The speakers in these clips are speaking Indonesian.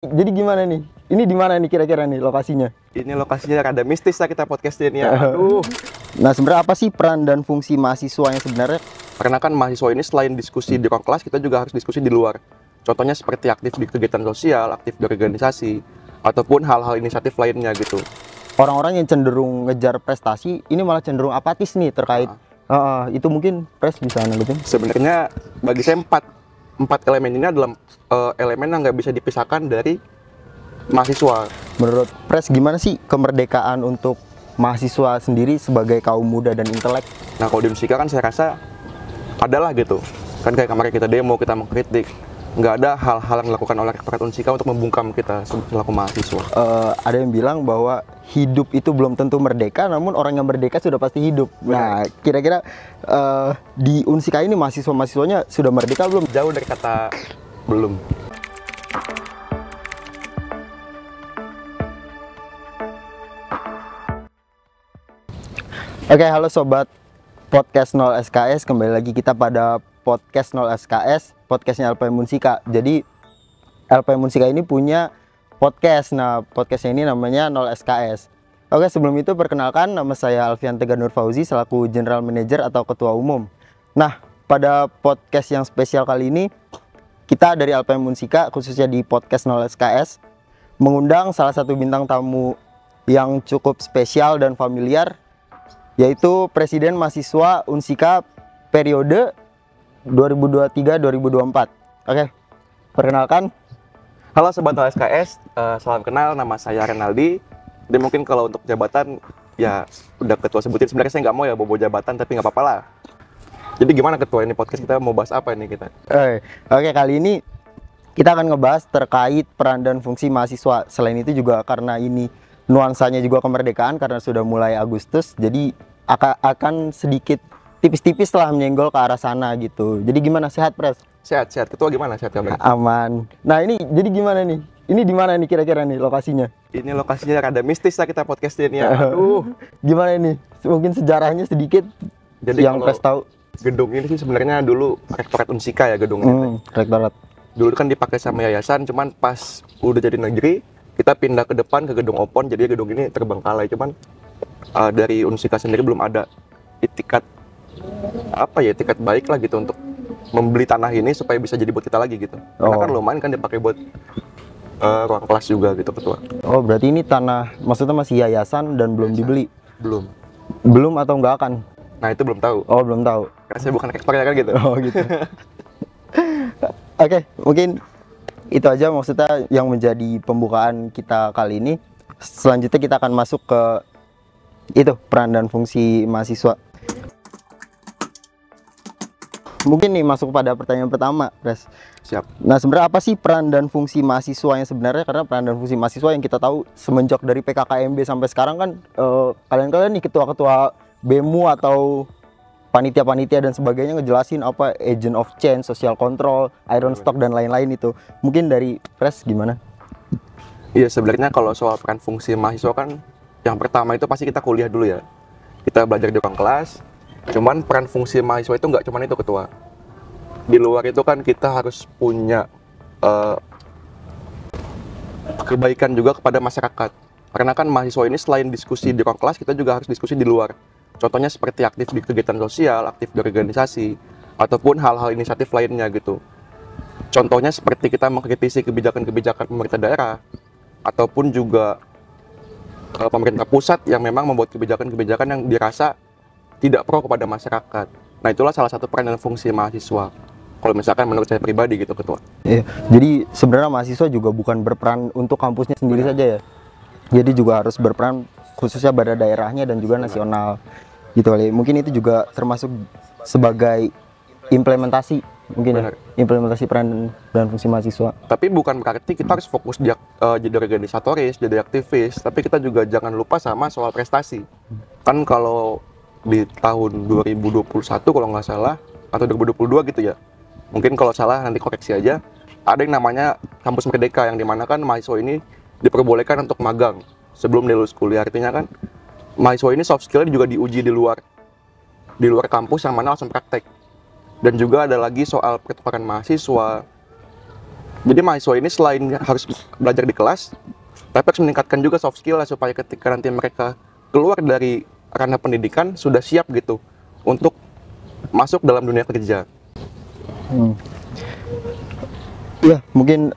Jadi gimana nih? Ini di mana nih kira-kira nih lokasinya? Ini lokasinya rada mistis lah kita podcastnya nih ya. Aduh. Nah, sebenarnya apa sih peran dan fungsi mahasiswa yang sebenarnya? Karena kan mahasiswa ini selain diskusi di ruang kelas, kita juga harus diskusi di luar. Contohnya seperti aktif di kegiatan sosial, aktif di organisasi, ataupun hal-hal inisiatif lainnya gitu. Orang-orang yang cenderung ngejar prestasi, ini malah cenderung apatis nih terkait. Itu mungkin Pres bisa nanggepin. Sebenarnya bagi saya empat elemen ini adalah elemen yang nggak bisa dipisahkan dari mahasiswa. Menurut Pres gimana sih kemerdekaan untuk mahasiswa sendiri sebagai kaum muda dan intelek? Nah kalau di Unsika kan saya rasa adalah gitu. Kan kayak kemarin kita demo, kita mengkritik. Nggak ada hal-hal yang dilakukan oleh Rektorat Unsika untuk membungkam kita selaku mahasiswa. Ada yang bilang bahwa hidup itu belum tentu merdeka, namun orang yang merdeka sudah pasti hidup. Benar. Nah, kira-kira di Unsika ini mahasiswa-mahasiswanya sudah merdeka belum? Jauh dari kata belum. Oke, halo sobat podcast 0 SKS, kembali lagi kita pada podcast 0 SKS, podcastnya LPM Unsika. Jadi LPM Unsika ini punya podcast. Nah, podcastnya ini namanya 0 SKS. Oke, sebelum itu perkenalkan, nama saya Alfian Tegar Nur Fauzi selaku General Manager atau Ketua Umum. Nah, pada podcast yang spesial kali ini kita dari LPM Unsika, khususnya di podcast 0 SKS, mengundang salah satu bintang tamu yang cukup spesial dan familiar, yaitu Presiden Mahasiswa Unsika periode 2023-2024. Oke, perkenalkan. Halo Sobat LSKS, salam kenal, nama saya Renaldi. Dan mungkin kalau untuk jabatan, ya udah ketua sebutin. Sebenarnya saya nggak mau ya bawa jabatan, tapi nggak apa-apa lah. Jadi gimana ketua, ini podcast kita mau bahas apa ini kita? Oke, kali ini kita akan ngebahas terkait peran dan fungsi mahasiswa. Selain itu juga karena ini nuansanya juga kemerdekaan karena sudah mulai Agustus, jadi akan sedikit tipis-tipis lah menyenggol ke arah sana gitu. Jadi gimana, sehat Pres? Sehat. Ketua gimana? Sehat kabar? Aman. Nah, ini jadi gimana nih? Ini di mana nih kira-kira nih lokasinya? Ini lokasinya rada mistis lah kita podcastnya nih ya. Aduh. Gimana ini? Mungkin sejarahnya sedikit. Jadi yang Pres tahu. Gedung ini sih sebenarnya dulu Rektorat Unsika ya gedungnya. Rektorat. Dulu kan dipakai sama yayasan, cuman pas udah jadi negeri, kita pindah ke depan ke gedung Opon, jadi gedung ini terbengkalai. Cuman dari Unsika sendiri belum ada itikat baik lah gitu untuk membeli tanah ini supaya bisa jadi buat kita lagi gitu. Karena kan lumayan kan dipakai buat ruang kelas juga gitu ketua. Oh, berarti ini tanah maksudnya masih yayasan dan belum dibeli? Belum atau nggak akan? Nah itu belum tahu. Oh, belum tahu. Karena saya bukan rektor ya kan gitu. Oh gitu. Oke, mungkin itu aja maksudnya yang menjadi pembukaan kita kali ini. Selanjutnya kita akan masuk ke itu, peran dan fungsi mahasiswa. Mungkin nih masuk pada pertanyaan pertama, Pres. Siap. Nah, sebenarnya apa sih peran dan fungsi mahasiswa yang sebenarnya? Karena peran dan fungsi mahasiswa yang kita tahu semenjak dari PKKMB sampai sekarang kan kalian-kalian nih ketua-ketua BEMU atau panitia-panitia dan sebagainya ngejelasin apa agent of change, social control, iron stock dan lain-lain itu. Mungkin dari Pres gimana? Iya, sebenarnya kalau soal peran fungsi mahasiswa kan yang pertama itu pasti kita kuliah dulu ya. Kita belajar di ruang kelas. Cuman peran fungsi mahasiswa itu nggak cuman itu ketua. Di luar itu kan kita harus punya kebaikan juga kepada masyarakat. Karena kan mahasiswa ini selain diskusi di ruang kelas, kita juga harus diskusi di luar. Contohnya seperti aktif di kegiatan sosial, aktif di organisasi, ataupun hal-hal inisiatif lainnya gitu. Contohnya seperti kita mengkritisi kebijakan-kebijakan pemerintah daerah, ataupun juga pemerintah pusat yang memang membuat kebijakan-kebijakan yang dirasa tidak pro kepada masyarakat. Nah itulah salah satu peran dan fungsi mahasiswa. Kalau misalkan menurut saya pribadi gitu ketua. Iya, jadi sebenarnya mahasiswa juga bukan berperan untuk kampusnya sendiri saja ya. Jadi juga harus berperan khususnya pada daerahnya dan juga nasional. Gitu kali. Mungkin itu juga termasuk sebagai implementasi mungkin ya. Implementasi peran dan fungsi mahasiswa. Tapi bukan berarti kita harus fokus jadi organisatoris, jadi aktivis, tapi kita juga jangan lupa sama soal prestasi. Kan kalau di tahun 2021 kalau nggak salah atau 2022 gitu ya, mungkin kalau salah nanti koreksi aja, ada yang namanya kampus merdeka yang dimana kan mahasiswa ini diperbolehkan untuk magang sebelum dia lulus kuliah. Artinya kan mahasiswa ini soft skill juga diuji di luar kampus yang mana langsung praktek. Dan juga ada lagi soal pertukaran mahasiswa, Jadi mahasiswa ini selain harus belajar di kelas, tapi harus meningkatkan juga soft skill supaya ketika nanti mereka keluar dari ranah pendidikan sudah siap gitu untuk masuk dalam dunia kerja. Iya, mungkin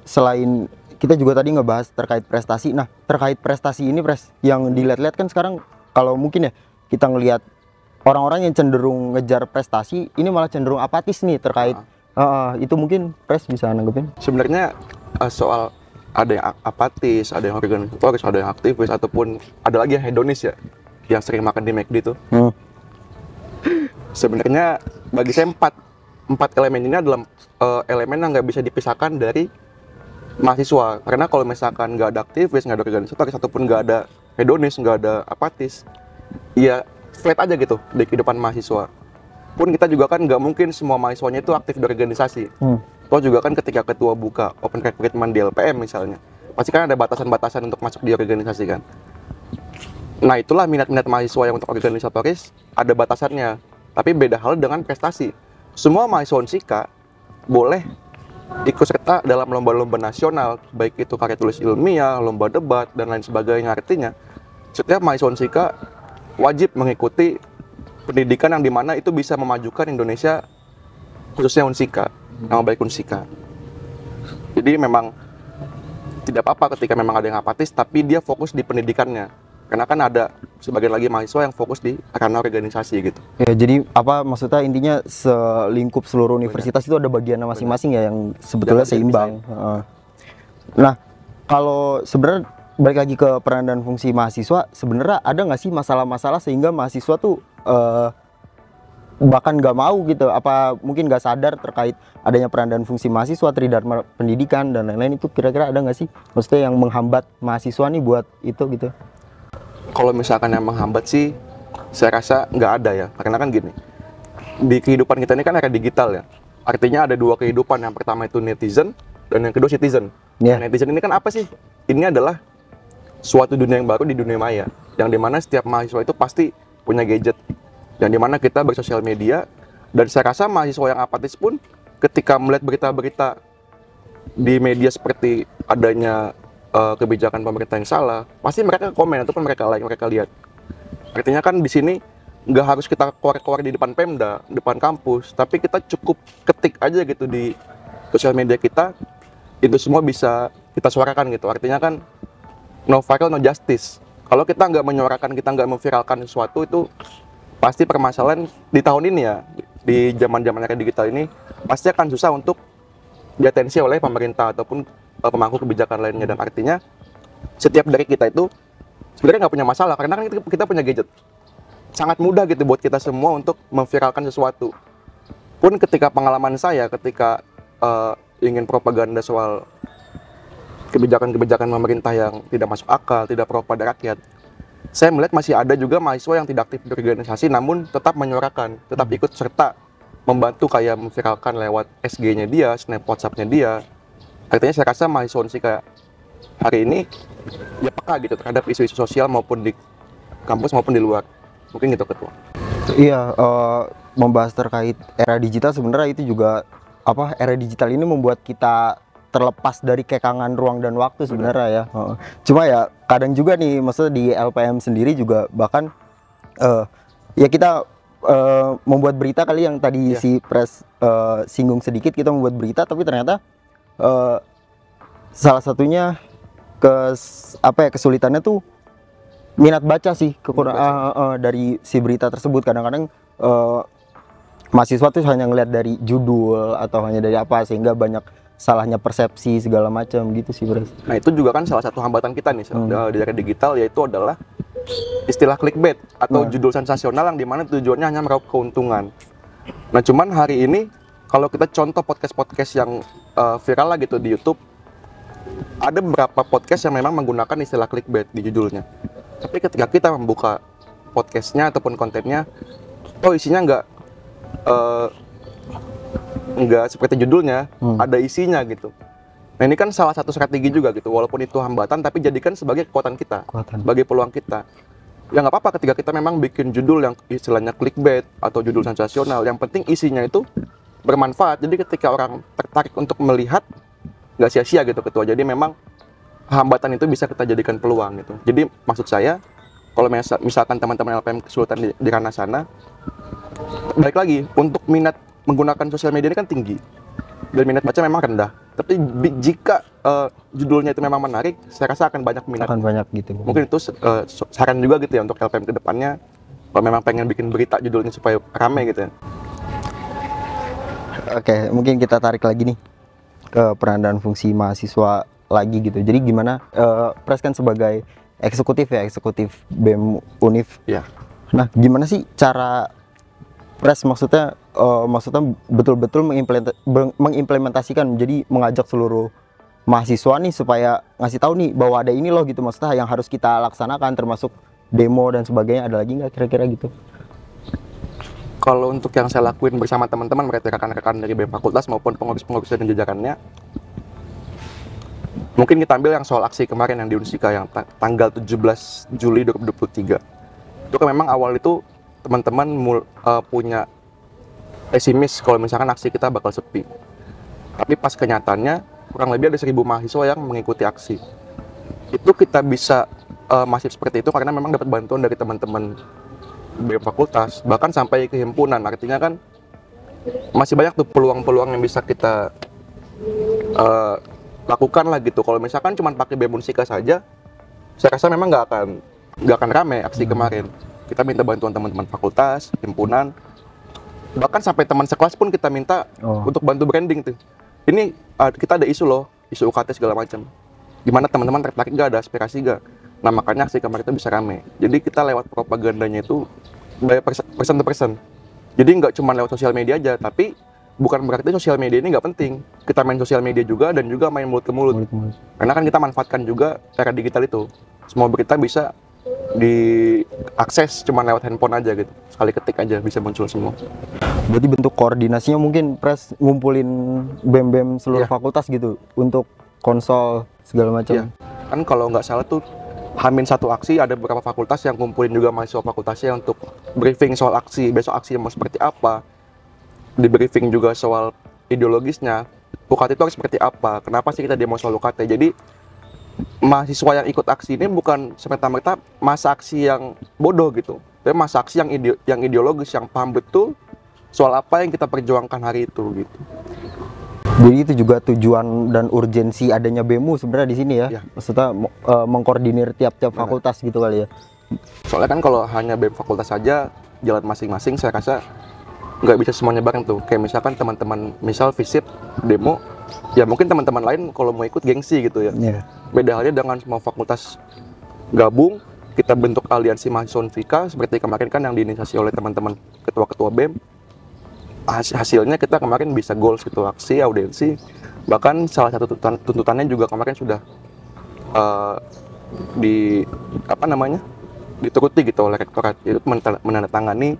selain kita juga tadi ngebahas terkait prestasi. Nah, terkait prestasi ini, Pres, yang dilihat-lihat kan sekarang kalau mungkin ya kita ngelihat orang-orang yang cenderung ngejar prestasi ini malah cenderung apatis nih terkait itu mungkin Pres bisa nanggepin. Sebenarnya soal ada yang apatis, ada yang organisatoris, ada yang aktivis, ataupun ada lagi yang hedonis ya, yang sering makan di McD itu. Sebenarnya bagi saya empat elemen ini adalah elemen yang nggak bisa dipisahkan dari mahasiswa. Karena kalau misalkan nggak ada aktivis, nggak ada organisatoris, ataupun nggak ada hedonis, nggak ada apatis, ya flat aja gitu di kehidupan mahasiswa. Pun kita juga kan nggak mungkin semua mahasiswanya itu aktif di organisasi. Toh juga kan ketika ketua buka open recruitment di LPM misalnya, pasti kan ada batasan-batasan untuk masuk di organisasi kan. Nah itulah minat-minat mahasiswa yang untuk organisatoris ada batasannya. Tapi beda hal dengan prestasi. Semua mahasiswa Unsika boleh ikut serta dalam lomba-lomba nasional, baik itu karya tulis ilmiah, lomba debat, dan lain sebagainya. Artinya setiap mahasiswa Unsika wajib mengikuti pendidikan yang dimana itu bisa memajukan Indonesia, khususnya Unsika, nama baik Unsika. Jadi memang tidak apa-apa ketika memang ada yang apatis, tapi dia fokus di pendidikannya. Karena kan ada sebagian lagi mahasiswa yang fokus di ranah organisasi gitu. Ya, jadi apa maksudnya intinya selingkup seluruh universitas itu ada bagiannya masing-masing ya yang sebetulnya seimbang. Nah, kalau sebenarnya balik lagi ke peran dan fungsi mahasiswa, sebenarnya ada nggak sih masalah-masalah sehingga mahasiswa tuh bahkan nggak mau gitu, apa mungkin nggak sadar terkait adanya peran dan fungsi mahasiswa, tridharma pendidikan dan lain-lain, itu kira-kira ada nggak sih maksudnya yang menghambat mahasiswa nih buat itu gitu? Kalau misalkan yang menghambat sih saya rasa nggak ada ya, karena kan gini, di kehidupan kita ini kan era digital ya, artinya ada dua kehidupan. Yang pertama itu netizen dan yang kedua citizen. Nah, netizen ini kan apa sih? Ini adalah suatu dunia yang baru di dunia maya, yang dimana setiap mahasiswa itu pasti punya gadget, yang dimana kita bersosial media. Dan saya rasa mahasiswa yang apatis pun ketika melihat berita-berita di media seperti adanya kebijakan pemerintah yang salah, pasti mereka komen ataupun mereka like, mereka lihat. Artinya kan di sini nggak harus kita keluar-keluar di depan Pemda, depan kampus, tapi kita cukup ketik aja gitu di sosial media kita, itu semua bisa kita suarakan gitu. Artinya kan no viral, no justice. Kalau kita nggak menyuarakan, kita nggak memviralkan sesuatu, itu pasti permasalahan di tahun ini ya, di zaman-zaman era digital ini, pasti akan susah untuk diatensi oleh pemerintah ataupun pemangku kebijakan lainnya. Dan artinya setiap dari kita itu sebenarnya nggak punya masalah, karena kan kita punya gadget. Sangat mudah gitu buat kita semua untuk memviralkan sesuatu. Pun ketika pengalaman saya, ketika ingin propaganda soal kebijakan-kebijakan pemerintah yang tidak masuk akal, tidak pro pada rakyat, saya melihat masih ada juga mahasiswa yang tidak aktif di organisasi, namun tetap menyuarakan, tetap ikut serta membantu kayak memviralkan lewat SG-nya dia, snap WhatsApp-nya dia. Artinya saya rasa mahasiswa Unsika hari ini ya peka gitu terhadap isu-isu sosial maupun di kampus maupun di luar. Mungkin gitu Ketua. Iya, membahas terkait era digital, sebenarnya itu juga apa, era digital ini membuat kita terlepas dari kekangan ruang dan waktu sebenarnya ya. Cuma ya kadang juga nih, maksudnya di LPM sendiri juga bahkan ya kita membuat berita kali yang tadi si Pres singgung sedikit, kita membuat berita tapi ternyata salah satunya kesulitannya tuh minat baca sih, kekurangan dari si berita tersebut. Kadang-kadang mahasiswa tuh hanya ngeliat dari judul atau hanya dari apa, sehingga banyak salahnya persepsi segala macam gitu sih, Bro. Nah itu juga kan salah satu hambatan kita nih di era digital, yaitu adalah istilah clickbait atau judul sensasional yang dimana tujuannya hanya meraup keuntungan. Nah cuman hari ini kalau kita contoh podcast-podcast yang viral lah gitu di YouTube, ada beberapa podcast yang memang menggunakan istilah clickbait di judulnya. Tapi ketika kita membuka podcastnya ataupun kontennya, isinya nggak seperti judulnya, ada isinya gitu. Nah ini kan salah satu strategi juga gitu, walaupun itu hambatan, tapi jadikan sebagai kekuatan kita, sebagai peluang kita. Ya nggak apa-apa ketika kita memang bikin judul yang istilahnya clickbait atau judul sensasional, yang penting isinya itu bermanfaat. Jadi ketika orang tertarik untuk melihat, nggak sia-sia gitu ketua. Jadi memang hambatan itu bisa kita jadikan peluang gitu. Jadi maksud saya, kalau misalkan teman-teman LPM kesulitan di ranah sana, balik lagi, untuk minat menggunakan sosial media ini kan tinggi, dan minat baca memang rendah. Tapi jika judulnya itu memang menarik, saya rasa akan banyak minat. Akan banyak gitu. Mungkin itu saran juga gitu ya untuk LPM ke depannya, kalau memang pengen bikin berita judulnya supaya rame gitu ya. Oke, mungkin kita tarik lagi nih ke peran dan fungsi mahasiswa lagi gitu. Jadi gimana, Pres kan sebagai eksekutif ya, eksekutif BEM Univ. Ya. Nah, gimana sih cara Pres maksudnya betul-betul mengimplementasikan, jadi mengajak seluruh mahasiswa nih supaya ngasih tahu nih bahwa ada ini loh gitu, maksudnya yang harus kita laksanakan termasuk demo dan sebagainya. Ada lagi nggak kira-kira gitu? Kalau untuk yang saya lakuin bersama teman-teman, berarti rekan-rekan dari BEM Fakultas maupun pengurus-pengurus dan jajarannya, mungkin kita ambil yang soal aksi kemarin yang di Unsika yang tanggal 17 Juli 2023. Itu kan memang awal itu teman-teman punya pesimis kalau misalkan aksi kita bakal sepi. Tapi pas kenyataannya kurang lebih ada 1.000 mahasiswa yang mengikuti aksi. Itu kita bisa masif seperti itu karena memang dapat bantuan dari teman-teman BEM Fakultas, bahkan sampai ke himpunan. Artinya kan masih banyak tuh peluang-peluang yang bisa kita lakukan lah gitu. Kalau misalkan cuma pakai BEM Unsika saja, saya rasa memang nggak akan rame aksi kemarin. Kita minta bantuan teman-teman fakultas, himpunan, bahkan sampai teman sekelas pun kita minta untuk bantu branding tuh. Ini kita ada isu loh, isu UKT segala macam. Gimana teman-teman tertarik gak, ada aspirasi gak? Nah makanya aksi kemarin itu bisa rame. Jadi kita lewat propagandanya itu by person to person. Jadi nggak cuma lewat sosial media aja, tapi bukan berarti sosial media ini nggak penting. Kita main sosial media juga dan juga main mulut ke mulut. Karena kan kita manfaatkan juga era digital itu. Semua berita bisa diakses cuma lewat handphone aja gitu. Sekali ketik aja bisa muncul semua. Berarti bentuk koordinasinya mungkin Pres ngumpulin BEM-BEM seluruh fakultas gitu untuk konsol segala macam. Ya. Kan kalau nggak salah tuh Hamin satu aksi ada beberapa fakultas yang kumpulin juga mahasiswa fakultasnya untuk briefing soal aksi, besok aksinya mau seperti apa, di briefing juga soal ideologisnya, UKT itu harus seperti apa, kenapa sih kita demo soal UKT. Jadi mahasiswa yang ikut aksi ini bukan semata-mata masa aksi yang bodoh gitu, tapi masa aksi yang ideologis, yang paham betul soal apa yang kita perjuangkan hari itu gitu. Jadi itu juga tujuan dan urgensi adanya BEMU sebenarnya di sini ya. Maksudnya mengkoordinir tiap-tiap fakultas gitu kali ya. Soalnya kan kalau hanya BEM fakultas saja jalan masing-masing, saya rasa nggak bisa semuanya bareng tuh. Kayak misalkan teman-teman misal visip demo, ya mungkin teman-teman lain kalau mau ikut gengsi gitu ya. Beda halnya dengan semua fakultas gabung, kita bentuk aliansi mahasiswa Unvika seperti kemarin kan yang diinisiasi oleh teman-teman ketua-ketua BEM. Hasilnya kita kemarin bisa goals gitu, aksi, audiensi, bahkan salah satu tuntutannya juga kemarin sudah dituruti gitu oleh rektorat, itu menandatangani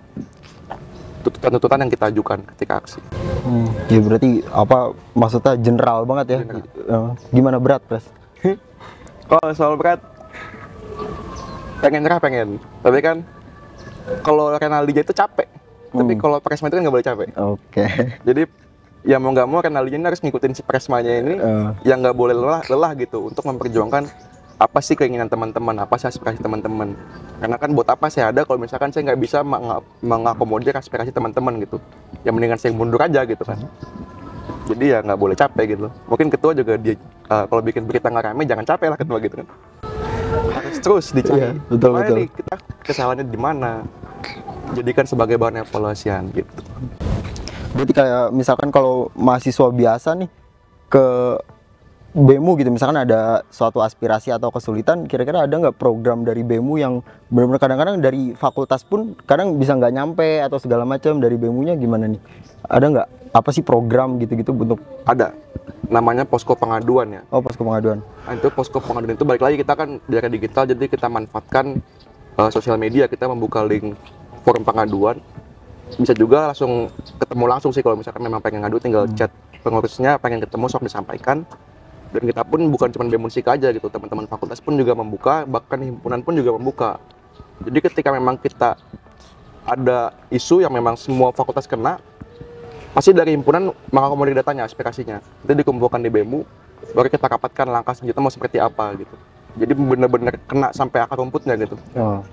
tuntutan-tuntutan yang kita ajukan ketika aksi. Ya berarti apa maksudnya general banget ya. Gimana berat Pres? Kalau soal berat, pengen, tapi kan kalau Renaldinya itu capek. Tapi kalau Presma itu kan nggak boleh capek. Jadi ya mau nggak mau Renaldinya ini harus ngikutin si Presmanya ini, yang nggak boleh lelah gitu untuk memperjuangkan apa sih keinginan teman-teman, apa sih aspirasi teman-teman. Karena kan buat apa saya ada kalau misalkan saya nggak bisa mengakomodir aspirasi teman-teman gitu. Ya mendingan saya mundur aja gitu kan. Jadi ya nggak boleh capek gitu. Mungkin ketua juga dia kalau bikin berita nggak rame jangan capek lah ketua gitu kan. Harus terus dicari. Betul. Nih, kita kesalahannya di mana? Jadikan sebagai bahan evaluasian gitu. Berarti kayak misalkan kalau mahasiswa biasa nih ke BEMU gitu, misalkan ada suatu aspirasi atau kesulitan, kira-kira ada nggak program dari BEMU yang benar-benar kadang-kadang dari fakultas pun kadang bisa nggak nyampe atau segala macam, dari BEMU-nya gimana nih? Ada nggak apa sih program gitu-gitu bentuk? Ada, namanya posko pengaduan ya. Oh, posko pengaduan. Nah, itu posko pengaduan itu balik lagi kita kan di era digital, jadi kita manfaatkan sosial media, kita membuka link forum pengaduan. Bisa juga ketemu langsung sih kalau misalkan memang pengen ngadu, tinggal chat pengurusnya, pengen ketemu sok disampaikan. Dan kita pun bukan cuma BEM Unsika aja gitu, teman-teman fakultas pun juga membuka, bahkan himpunan pun juga membuka. Jadi ketika memang kita ada isu yang memang semua fakultas kena, pasti dari himpunan mengakomodir datanya, aspirasinya. Itu dikumpulkan di BEMU, baru kita rapatkan langkah selanjutnya mau seperti apa gitu. Jadi benar-benar kena sampai akar rumputnya gitu. Oh.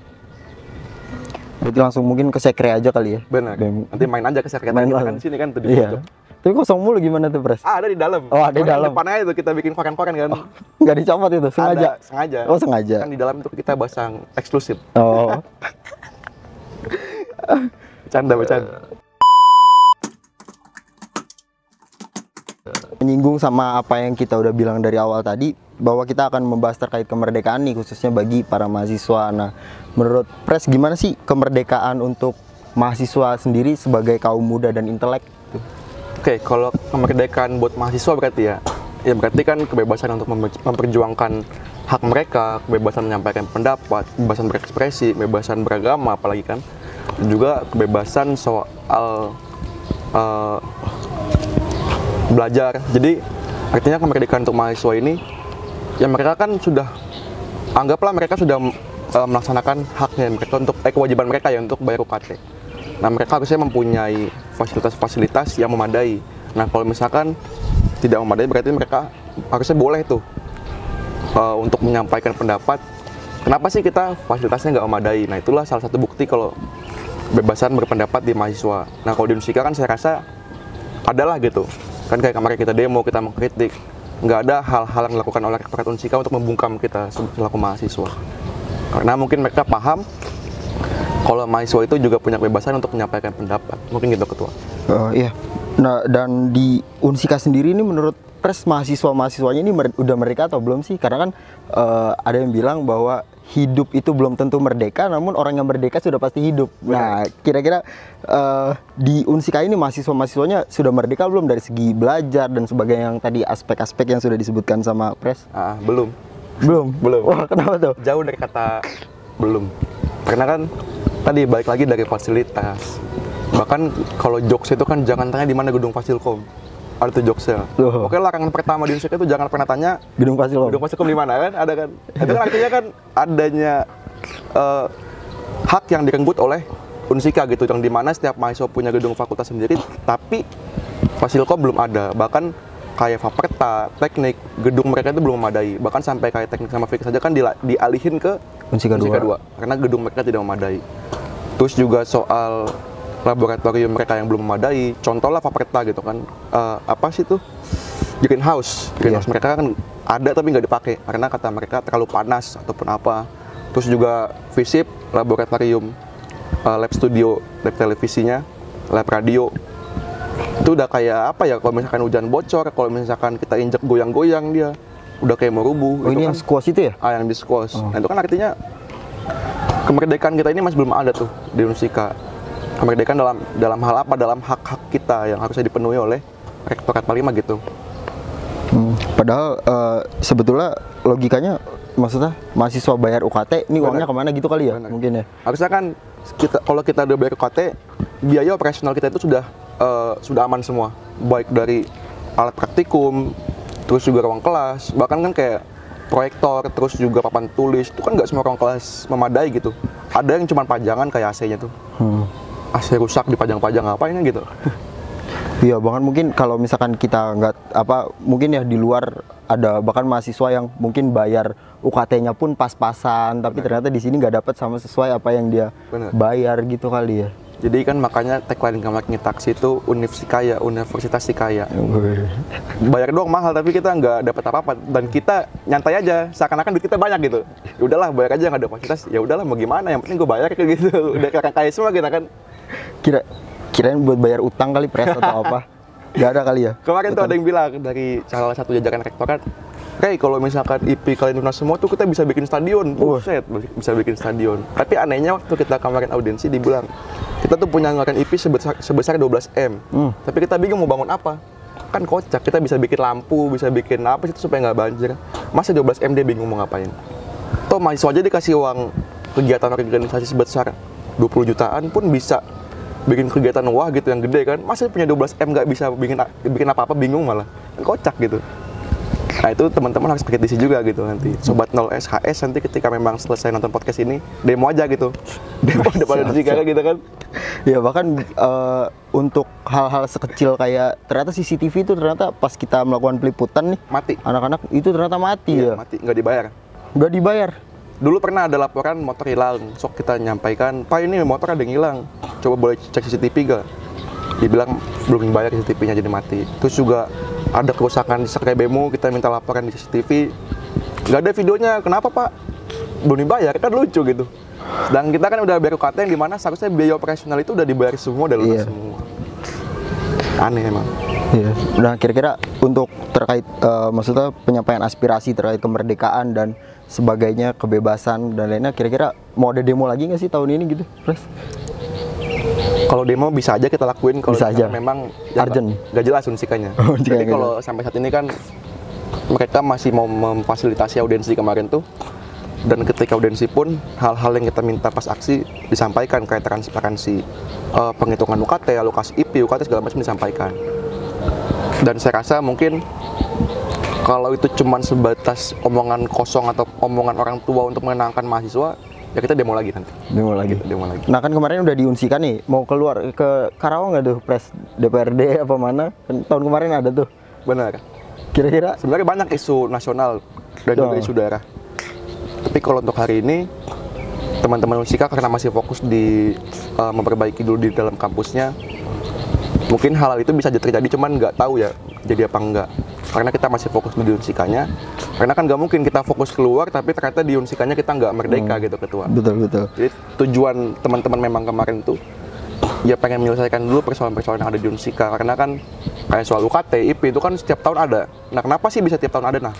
Berarti langsung mungkin ke sekre aja kali ya? Benar. BEMU. Nanti main aja ke sekretariat Main kita lah. kan di sini kan tuh di Iya. pojok. Tapi kosong mulu gimana tuh, Pres? Ada di dalam. Oh, ada di Makanya dalam. Depannya itu kita bikin koran-koran kan. Nggak dicopot itu, sengaja? Ada, sengaja. Oh, sengaja. Kan di dalam itu kita pasang eksklusif. Oh. Bercanda. Menyinggung sama apa yang kita udah bilang dari awal tadi, bahwa kita akan membahas terkait kemerdekaan nih, khususnya bagi para mahasiswa. Nah, menurut Pres gimana sih kemerdekaan untuk mahasiswa sendiri sebagai kaum muda dan intelek? Oke, kalau kemerdekaan buat mahasiswa berarti ya berarti kan kebebasan untuk memperjuangkan hak mereka, kebebasan menyampaikan pendapat, kebebasan berekspresi, kebebasan beragama apalagi kan. Dan juga kebebasan soal belajar. Jadi artinya kemerdekaan untuk mahasiswa ini ya mereka kan sudah, anggaplah mereka sudah melaksanakan haknya mereka untuk kewajiban mereka ya untuk bayar UKT. Nah, mereka harusnya mempunyai fasilitas-fasilitas yang memadai. Nah, kalau misalkan tidak memadai berarti mereka harusnya boleh tuh untuk menyampaikan pendapat. Kenapa sih kita fasilitasnya nggak memadai? Nah, itulah salah satu bukti kalau kebebasan berpendapat di mahasiswa. Nah, kalau di Unsika kan saya rasa adalah gitu. Kan kayak kemarin kita demo, kita mengkritik. Nggak ada hal-hal yang dilakukan oleh Rektorat Unsika untuk membungkam kita selaku mahasiswa. Karena mungkin mereka paham kalau mahasiswa itu juga punya kebebasan untuk menyampaikan pendapat. Mungkin gitu, Ketua. Iya. Nah, dan di Unsika sendiri ini menurut Pres mahasiswa-mahasiswanya ini udah merdeka atau belum sih? Karena kan ada yang bilang bahwa hidup itu belum tentu merdeka, namun orang yang merdeka sudah pasti hidup. Benar. Nah, kira-kira di Unsika ini mahasiswa-mahasiswanya sudah merdeka belum dari segi belajar dan sebagainya, yang tadi aspek-aspek yang sudah disebutkan sama Pres? Belum. Belum? Belum. Wah, kenapa tuh? Jauh dari kata belum. Karena kan tadi balik lagi dari fasilitas. Bahkan kalau Jogja itu kan jangan tanya di mana gedung Fasilkom. Ada tuh Jogja. Loh. Oke, larangan pertama di Unsika itu jangan pernah tanya Gedung Fasilkom. gedung Fasilkom di mana kan? Ada kan? Itu kan artinya kan adanya hak yang direnggut oleh Unsika gitu, yang dimana setiap mahasiswa punya gedung fakultas sendiri, tapi Fasilkom belum ada. Bahkan kayak Faperta, teknik, gedung mereka itu belum memadai. Bahkan sampai kayak teknik sama Fik saja kan dialihin ke Unsika 2. karena gedung mereka tidak memadai. Terus juga soal laboratorium mereka yang belum memadai, contohlah Faperta gitu kan, apa sih tuh, greenhouse mereka kan ada tapi nggak dipakai karena kata mereka terlalu panas ataupun apa. Terus juga FISIP, laboratorium, lab studio, lab televisinya, lab radio, itu udah kayak apa ya, kalau misalkan hujan bocor, kalau misalkan kita injek goyang-goyang dia udah kayak mau rubuh. Oh, itu ini kan, yang squash itu ya? yang di squash. Nah, itu kan artinya kemerdekaan kita ini masih belum ada tuh di Unsika. Kemerdekaan dalam hal apa? Dalam hak-hak kita yang harusnya dipenuhi oleh Rektorat 45 gitu. Padahal sebetulnya logikanya, maksudnya mahasiswa bayar UKT, ini uangnya kemana gitu kali ya? Benar. Mungkin ya. Harusnya kan kalau kita udah bayar UKT, biaya operasional kita itu sudah aman semua. Baik dari alat praktikum, terus juga ruang kelas, bahkan kan kayak proyektor, terus juga papan tulis, itu kan nggak semua ruang kelas memadai gitu. Ada yang cuma pajangan kayak AC-nya tuh. AC rusak dipajang-pajang ngapain kan gitu. Iya, bahkan mungkin kalau misalkan kita nggak mungkin ya di luar ada bahkan mahasiswa yang mungkin bayar UKT-nya pun pas-pasan, tapi ternyata di sini nggak dapat sama sesuai apa yang dia bayar gitu kali ya. Jadi kan makanya tagline kamar taksi itu Universikaya, Universitas Sikaya. Bayar doang mahal tapi kita nggak dapat apa-apa, dan kita nyantai aja seakan-akan duit kita banyak gitu. Ya udahlah, bayar aja, nggak ada fasilitas, ya udahlah mau gimana, yang penting gue bayar kayak gitu. Udah kakak kaya semua kita kan. Kirain buat bayar utang kali, Pres, atau apa? Gak ada kali ya? Kemarin tuh ada yang bilang dari salah satu jajaran rektorat, kalau misalkan IP kalian lunas semua tuh kita bisa bikin stadion. Buset, bisa bikin stadion. Tapi anehnya waktu kita kemarin audiensi dibilang, kita tuh punya anggaran IP sebesar 12M. Tapi kita bingung mau bangun apa. Kan kocak, kita bisa bikin lampu, bisa bikin apa sih itu supaya nggak banjir. Masa 12M dia bingung mau ngapain. Toh mahasiswa aja dikasih uang kegiatan organisasi sebesar 20 jutaan pun bisa bikin kegiatan wah gitu yang gede kan. Masa punya 12M nggak bisa bikin apa-apa, bingung malah. Kocak gitu. Nah itu teman-teman harus kritisi juga gitu nanti. Sobat 0 SKS nanti ketika memang selesai nonton podcast ini, demo aja gitu. Demo depan Unsika gitu kan. Ya bahkan untuk hal-hal sekecil kayak ternyata CCTV itu ternyata pas kita melakukan peliputan nih, Mati. anak-anak itu ternyata mati ya. Mati, nggak dibayar. Nggak dibayar. Dulu pernah ada laporan motor hilang, sok kita nyampaikan, Pak ini motor ada yang hilang, coba boleh cek CCTV gak? Dibilang belum dibayar CCTV-nya jadi mati. Terus juga ada kerusakan di Sekai Bemo, kita minta laporan di CCTV, nggak ada videonya, kenapa Pak? Belum dibayar, kan lucu gitu. Dan kita kan udah bayar UKT yang dimana seharusnya biaya operasional itu udah dibayar semua, udah lunas semua. Aneh emang. Iya. Nah kira-kira untuk terkait maksudnya penyampaian aspirasi terkait kemerdekaan dan sebagainya, kebebasan dan lainnya, kira-kira mau ada demo lagi nggak sih tahun ini gitu, Pres? Kalau demo bisa aja kita lakuin kalau Bisa aja. memang Urgent. nggak jelas Unsikanya. Unsikanya Jadi nggak kalau sampai saat ini kan mereka masih mau memfasilitasi audiensi kemarin tuh, dan ketika audiensi pun hal-hal yang kita minta pas aksi disampaikan kayak transparansi penghitungan UKT, alokasi IP, UKT segala macam disampaikan. Dan saya rasa mungkin kalau itu cuma sebatas omongan kosong atau omongan orang tua untuk menenangkan mahasiswa, ya kita demo lagi nanti. Demo lagi. Demo lagi. Nah kan kemarin udah diunsikan nih, mau keluar ke Karawang nggak tuh, Pres? DPRD apa mana? Kan tahun kemarin ada tuh. Benar. Kira-kira Sebenarnya banyak isu nasional dan juga isu daerah. Tapi kalau untuk hari ini, teman-teman Unsika karena masih fokus di memperbaiki dulu di dalam kampusnya, mungkin hal itu bisa terjadi, cuman nggak tahu ya jadi apa enggak. Karena kita masih fokus di Unsikanya. Karena kan nggak mungkin kita fokus keluar, tapi ternyata di Unsikanya kita nggak merdeka gitu ketua. betul. Jadi tujuan teman-teman memang kemarin tuh ya pengen menyelesaikan dulu persoalan-persoalan yang ada di Unsika. Karena kan kayak soal UKT, IP itu kan setiap tahun ada. Nah kenapa sih bisa tiap tahun ada? Nah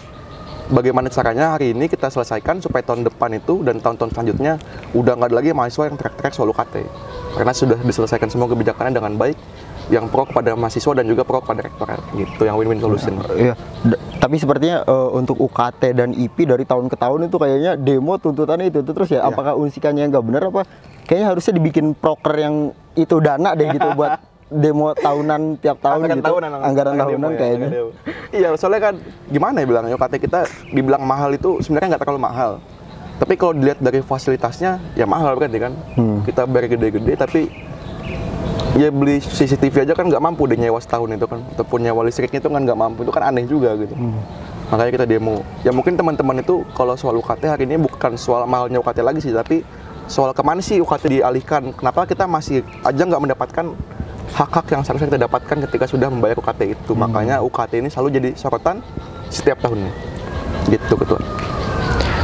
bagaimana caranya hari ini kita selesaikan supaya tahun depan itu dan tahun-tahun selanjutnya udah nggak ada lagi mahasiswa yang teriak-teriak soal UKT. Karena sudah diselesaikan semua kebijakannya dengan baik, yang pro kepada mahasiswa dan juga pro kepada rektorat gitu, yang win-win solution. Iya. Tapi sepertinya untuk UKT dan IP dari tahun ke tahun itu kayaknya demo tuntutannya itu terus ya. Apakah Unsikanya nggak benar apa? Kayaknya harusnya dibikin proker yang itu dana deh gitu buat demo tahunan tiap tahun Anggaran gitu. Anggaran tahunan kayaknya. Iya, soalnya kan gimana ya bilangnya, UKT kita dibilang mahal itu sebenarnya nggak terlalu mahal. Tapi kalau dilihat dari fasilitasnya ya mahal berarti kan. Kita bayar gede-gede tapi ya beli CCTV aja kan nggak mampu deh nyewa setahun itu kan, ataupun nyewa listriknya itu kan nggak mampu, itu kan aneh juga gitu. Makanya kita demo. Ya mungkin teman-teman itu kalau soal UKT hari ini bukan soal mahalnya UKT lagi sih, tapi soal kemana sih UKT dialihkan, kenapa kita masih aja nggak mendapatkan hak-hak yang seharusnya kita dapatkan ketika sudah membayar UKT itu. Makanya UKT ini selalu jadi sorotan setiap tahunnya gitu ketua.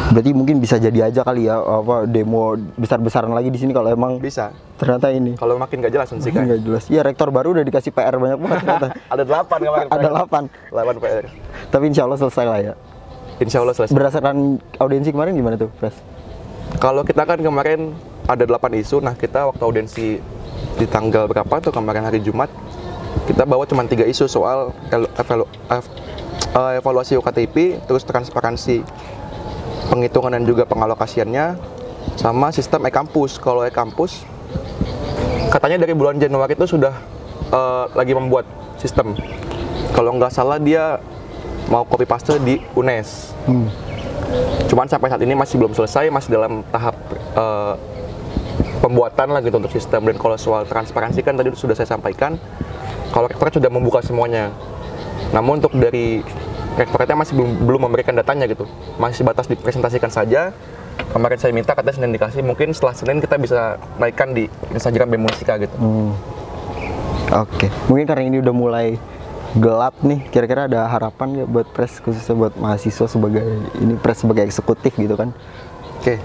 Berarti mungkin bisa jadi aja kali ya apa demo besar-besaran lagi di sini kalau emang Bisa. ternyata ini. Kalau makin nggak jelas Unsika. Nggak jelas. Ya rektor baru udah dikasih PR banyak banget ternyata. Ada 8 kemarin. Ada 8 PR. Tapi insya Allah selesai lah ya. Insya Allah selesai. Berdasarkan audiensi kemarin gimana tuh, Pres? Kalau kita kan kemarin ada 8 isu, nah kita waktu audiensi di tanggal berapa tuh kemarin hari Jumat, kita bawa cuma 3 isu soal evaluasi UKTIP, terus transparansi penghitungan dan juga pengalokasiannya, sama sistem e-kampus. Kalau e-kampus katanya dari bulan Januari itu sudah lagi membuat sistem. Kalau nggak salah dia mau copy paste di UNES. Cuman sampai saat ini masih belum selesai, masih dalam tahap pembuatan lah gitu untuk sistem. Dan kalau soal transparansi kan tadi sudah saya sampaikan, kalau rektorat sudah membuka semuanya. Namun untuk dari rektoratnya masih belum memberikan datanya gitu, masih batas dipresentasikan saja. Kemarin saya minta katanya Senin dikasih, mungkin setelah Senin kita bisa naikkan di Instagram BEM Unsika gitu. Oke. Mungkin karena ini udah mulai gelap nih, kira-kira ada harapan ya buat Pres, khususnya buat mahasiswa sebagai ini Pres sebagai eksekutif gitu kan? Oke.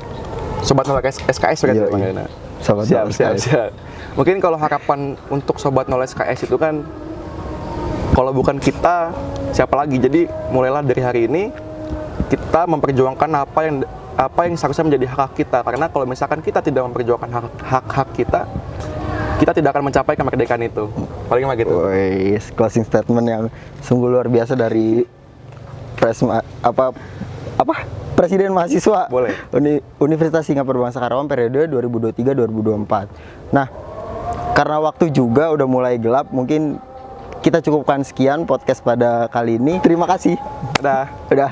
Sobat 0 SKS berarti iya. Sobat siap. Mungkin kalau harapan untuk Sobat 0 SKS itu kan, kalau bukan kita, siapa lagi? Jadi mulailah dari hari ini kita memperjuangkan apa yang seharusnya menjadi hak kita. Karena kalau misalkan kita tidak memperjuangkan hak kita tidak akan mencapai kemerdekaan itu. Paling mah gitu. Wih, closing statement yang sungguh luar biasa dari Presiden Mahasiswa. Boleh. Universitas Singapura Bangsa Karawang periode 2023-2024. Nah, karena waktu juga udah mulai gelap, mungkin kita cukupkan sekian podcast pada kali ini. Terima kasih. Dadah. Udah.